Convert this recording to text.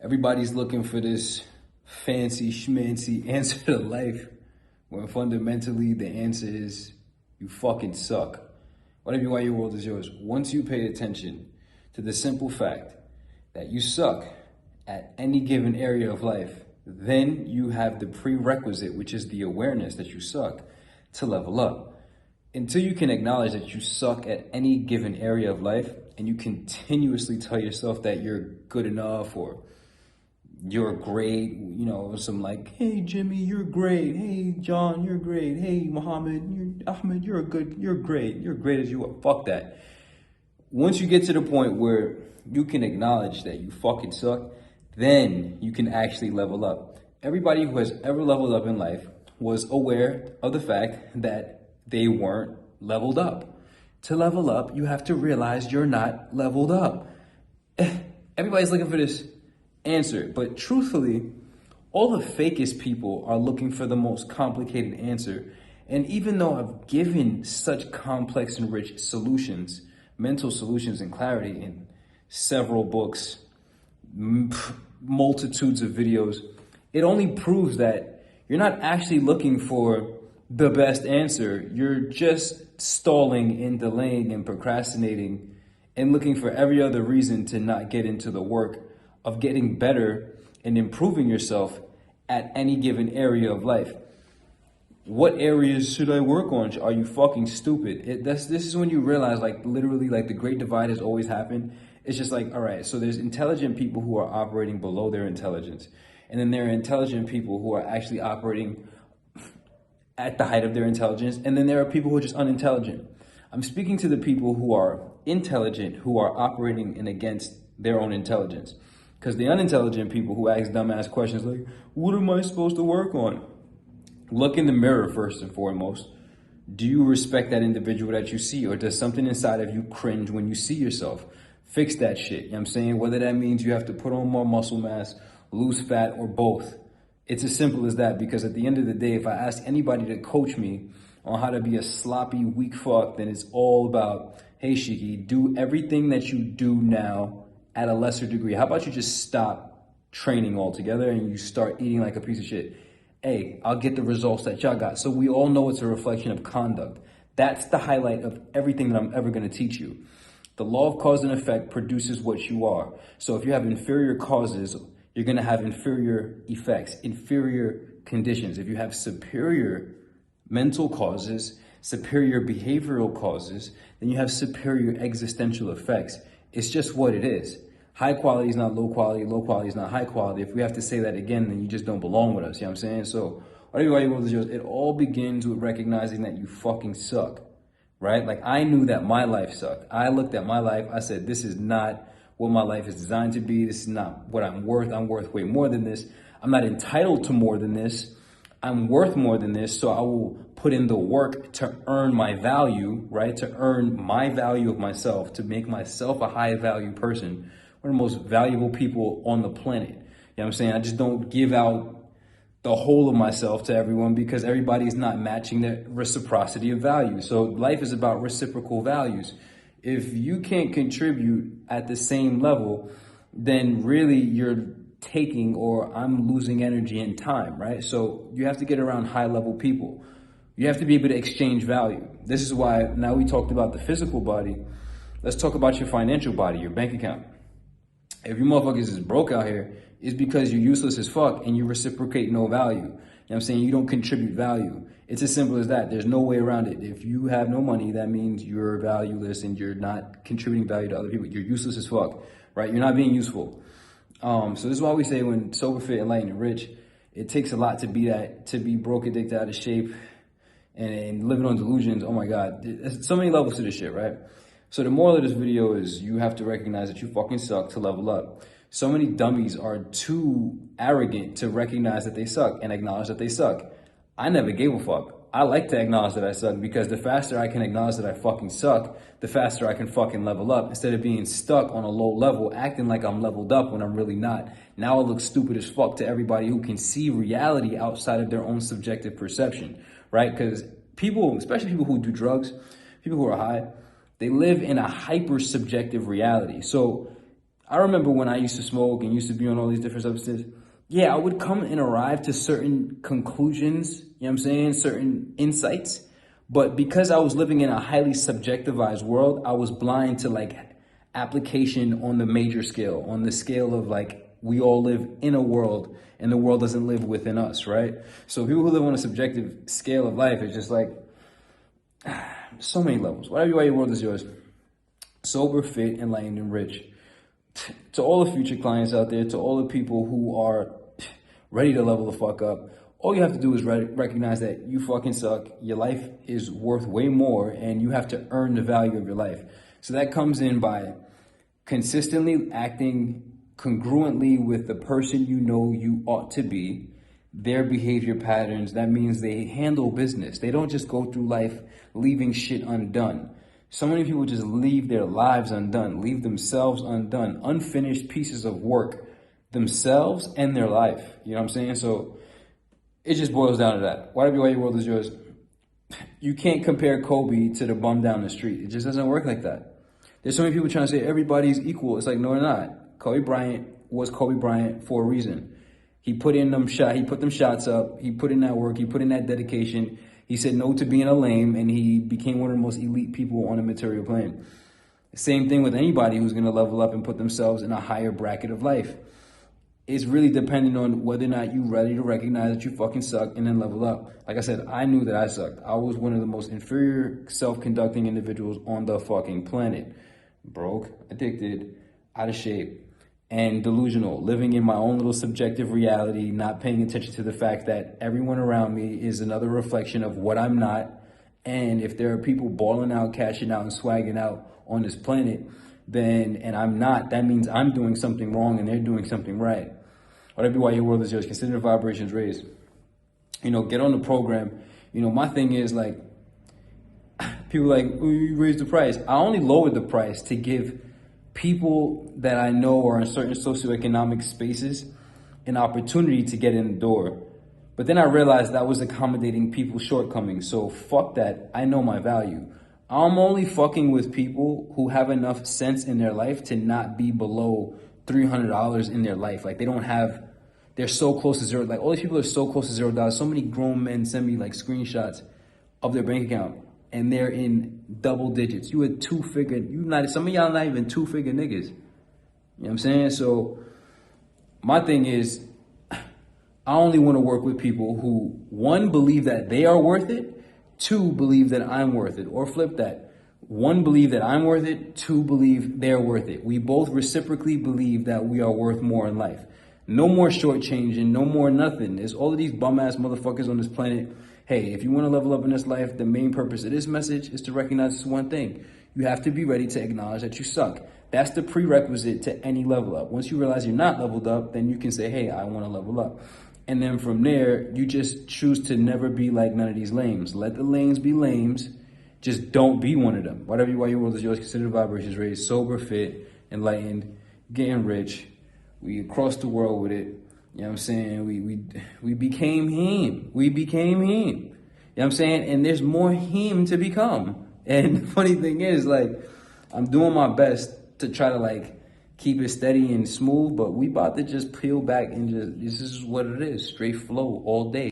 Everybody's looking for this fancy schmancy answer to life when fundamentally the answer is you fucking suck. Whatever you want, your world is yours. Once you pay attention to the simple fact that you suck at any given area of life, then you have the prerequisite, which is the awareness that you suck, to level up. Until you can acknowledge that you suck at any given area of life and you continuously tell yourself that you're good enough or you're great, you know, some like, hey, Jimmy, you're great. Hey, John, you're great. Hey, Muhammad, Ahmed, you're great. You're great as you are. Fuck that. Once you get to the point where you can acknowledge that you fucking suck, then you can actually level up. Everybody who has ever leveled up in life was aware of the fact that they weren't leveled up. To level up, you have to realize you're not leveled up. Everybody's looking for this answer, but truthfully, all the fakest people are looking for the most complicated answer. And even though I've given such complex and rich solutions, mental solutions and clarity in several books, multitudes of videos, it only proves that you're not actually looking for the best answer. You're just stalling and delaying and procrastinating and looking for every other reason to not get into the work of getting better and improving yourself at any given area of life. What areas should I work on? Are you fucking stupid? This is when you realize, like, literally, like, the great divide has always happened. It's just like, all right, so there's intelligent people who are operating below their intelligence. And then there are intelligent people who are actually operating at the height of their intelligence. And then there are people who are just unintelligent. I'm speaking to the people who are intelligent, who are operating in against their own intelligence. Because the unintelligent people who ask dumbass questions like, what am I supposed to work on? Look in the mirror first and foremost. Do you respect that individual that you see, or does something inside of you cringe when you see yourself? Fix that shit, you know what I'm saying? Whether that means you have to put on more muscle mass, lose fat, or both. It's as simple as that, because at the end of the day, if I ask anybody to coach me on how to be a sloppy, weak fuck, then it's all about, hey, Sheikhy, do everything that you do now at a lesser degree. How about you just stop training altogether and you start eating like a piece of shit? Hey, I'll get the results that y'all got. So we all know it's a reflection of conduct. That's the highlight of everything that I'm ever going to teach you. The law of cause and effect produces what you are. So if you have inferior causes, you're going to have inferior effects, inferior conditions. If you have superior mental causes, superior behavioral causes, then you have superior existential effects. It's just what it is. High quality is not low quality is not high quality. If we have to say that again, then you just don't belong with us, you know what I'm saying? So, whatever you want to do, it all begins with recognizing that you fucking suck, right? Like, I knew that my life sucked. I looked at my life, I said, this is not what my life is designed to be. This is not what I'm worth. I'm worth way more than this. I'm not entitled to more than this. I'm worth more than this, so I will put in the work to earn my value, right? To earn my value of myself, to make myself a high value person, one of the most valuable people on the planet. You know what I'm saying? I just don't give out the whole of myself to everyone because everybody is not matching the reciprocity of value. So life is about reciprocal values. If you can't contribute at the same level, then really you're taking, or I'm losing energy and time, right? So you have to get around high level people. You have to be able to exchange value. This is why now we talked about the physical body. Let's talk about your financial body, your bank account. If you motherfuckers is broke out here, it's because you're useless as fuck and you reciprocate no value. You know what I'm saying? You don't contribute value. It's as simple as that. There's no way around it. If you have no money, that means you're valueless and you're not contributing value to other people. You're useless as fuck, right? You're not being useful. So this is why we say when sober, fit, enlightened, and rich, it takes a lot to be broke, addicted, out of shape, and living on delusions. Oh my God, there's so many levels to this shit, right? So the moral of this video is you have to recognize that you fucking suck to level up. So many dummies are too arrogant to recognize that they suck and acknowledge that they suck. I never gave a fuck. I like to acknowledge that I suck because the faster I can acknowledge that I fucking suck, the faster I can fucking level up instead of being stuck on a low level, acting like I'm leveled up when I'm really not. Now I look stupid as fuck to everybody who can see reality outside of their own subjective perception, right? Because people, especially people who do drugs, people who are high, they live in a hyper subjective reality. So I remember when I used to smoke and used to be on all these different substances. Yeah, I would come and arrive to certain conclusions, you know what I'm saying, certain insights. But because I was living in a highly subjectivized world, I was blind to like application on the major scale, on the scale of like, we all live in a world and the world doesn't live within us, right? So people who live on a subjective scale of life, it's just like, so many levels. Whatever your world is yours. Sober, fit, enlightened, and rich. To all the future clients out there, to all the people who are ready to level the fuck up, all you have to do is recognize that you fucking suck. Your life is worth way more and you have to earn the value of your life. So that comes in by consistently acting congruently with the person you know you ought to be, their behavior patterns. That means they handle business. They don't just go through life leaving shit undone. So many people just leave their lives undone, leave themselves undone, unfinished pieces of work, themselves and their life. You know what I'm saying? So it just boils down to that. Whatever your world is yours. You can't compare Kobe to the bum down the street. It just doesn't work like that. There's so many people trying to say everybody's equal. It's like, no, they're not. Kobe Bryant was Kobe Bryant for a reason. He put in them he put them shots up. He put in that work. He put in that dedication. He said no to being a lame, and he became one of the most elite people on a material plane. Same thing with anybody who's going to level up and put themselves in a higher bracket of life. It's really dependent on whether or not you're ready to recognize that you fucking suck and then level up. Like I said, I knew that I sucked. I was one of the most inferior self-conducting individuals on the fucking planet. Broke, addicted, out of shape, and delusional, living in my own little subjective reality, not paying attention to the fact that everyone around me is another reflection of what I'm not. And if there are people balling out, cashing out, and swagging out on this planet, and I'm not, that means I'm doing something wrong and they're doing something right. Whatever why your world is yours, consider the vibrations raised. You know, get on the program. You know, my thing is like, people like, oh, you raised the price. I only lowered the price to give people that I know are in certain socioeconomic spaces an opportunity to get in the door. But then I realized that was accommodating people's shortcomings. So fuck that. I know my value. I'm only fucking with people who have enough sense in their life to not be below $300 in their life. Like they're so close to zero. Like all these people are so close to $0. So many grown men send me like screenshots of their bank account and they're in double digits. You a two-figure, some of y'all not even two-figure niggas. You know what I'm saying? So my thing is, I only want to work with people who, one, believe that they are worth it, two, believe that I'm worth it, or flip that. One, believe that I'm worth it, two, believe they're worth it. We both reciprocally believe that we are worth more in life. No more shortchanging, no more nothing. There's all of these bum-ass motherfuckers on this planet. Hey, if you want to level up in this life, the main purpose of this message is to recognize this one thing. You have to be ready to acknowledge that you suck. That's the prerequisite to any level up. Once you realize you're not leveled up, then you can say, hey, I want to level up. And then from there, you just choose to never be like none of these lames. Let the lames be lames. Just don't be one of them. Whatever your world is yours, consider the vibrations raised, sober, fit, enlightened, getting rich. We across the world with it. You know what I'm saying? We became him. We became him. You know what I'm saying? And there's more him to become. And the funny thing is, like, I'm doing my best to try to, like, keep it steady and smooth, but we about to just peel back and this is what it is. Straight flow all day.